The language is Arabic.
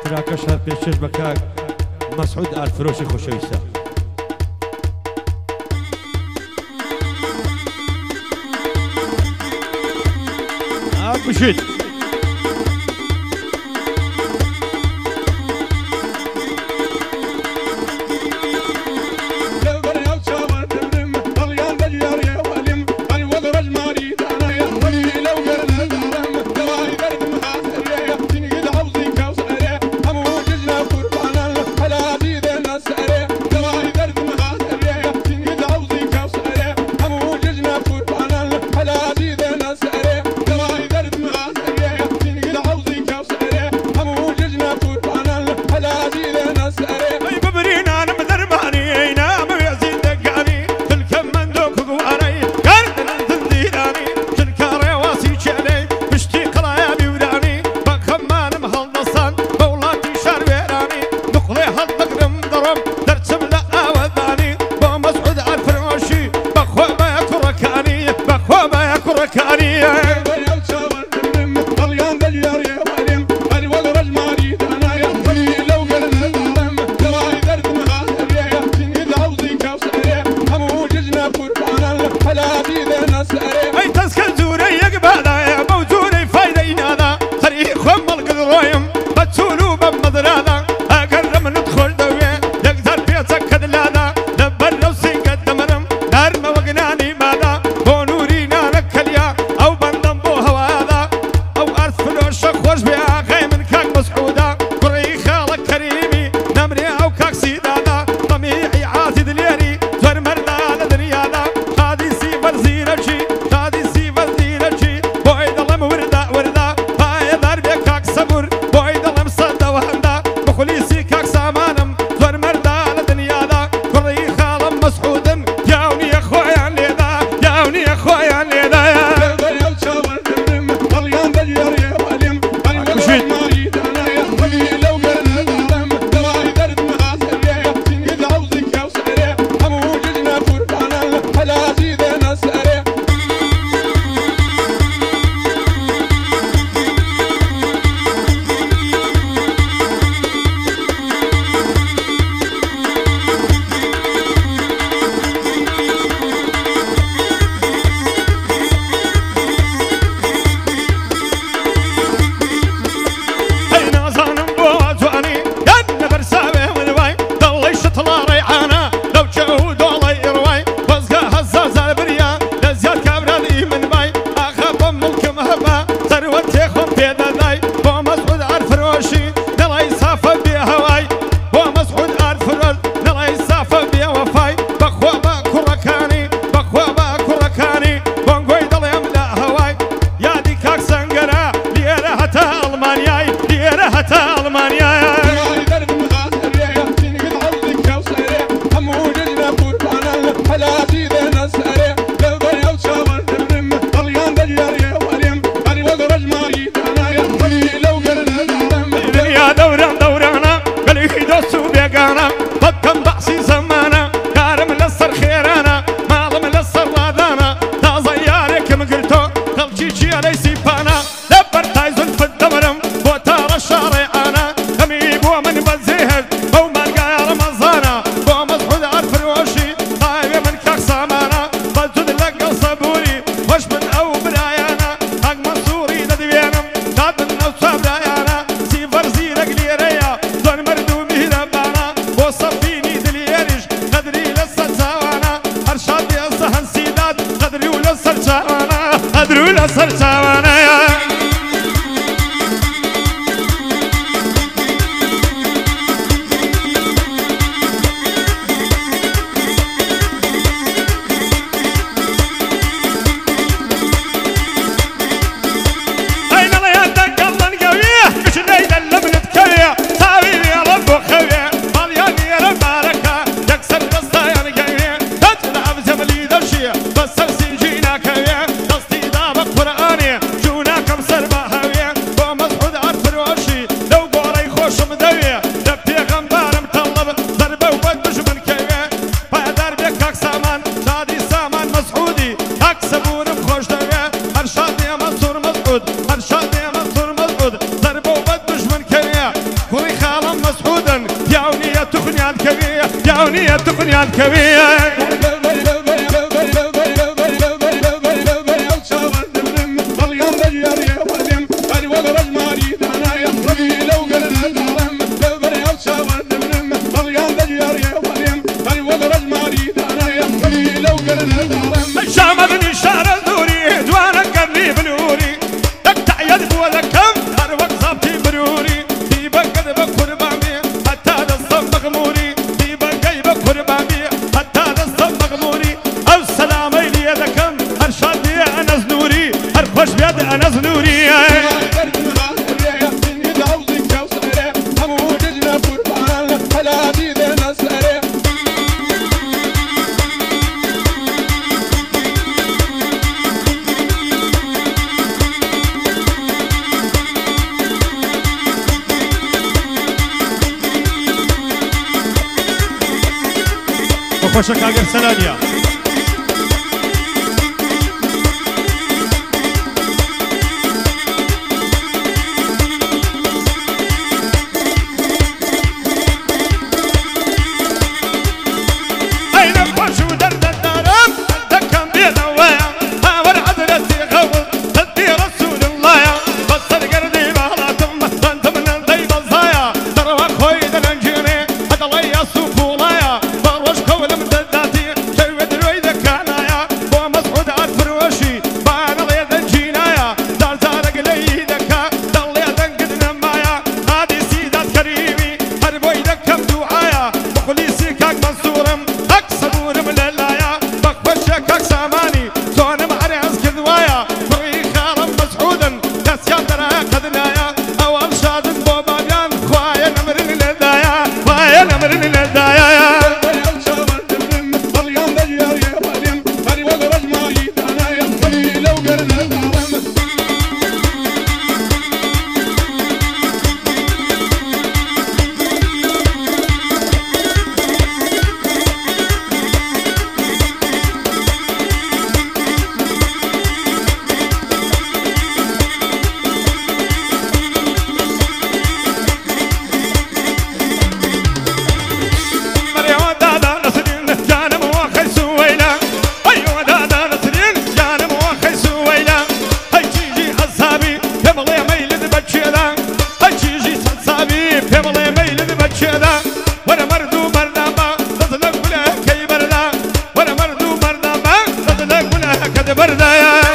تراکەش هەر پێشکەش بە کاک مەسعود ئالفرۆشی خۆشەویستە. بشید بس سرسي جينا كوي دستي دابق قرآني شاونية تقنيان كبير شامدني شعر الدوري دوانا قرني بنوري تقطع يد ولكم اروق صابتي بروري في بقد بكر بامي حتى الصم مغموري في بقي بكر بامي حتى الصم مغموري السلام لي يدكم ارشاد لي انا زنوري ارخوش بيد انا زنوري خوشك اگر سلانيا اين خوش ودرد الدرم دكم بينوايا هاور عدلتي غوض تدي رسول الله يا بصر قردي بهلاتم انت من الضيب الزايا تروى خوي دلنجيني هذا الله يصوف ولايا بردا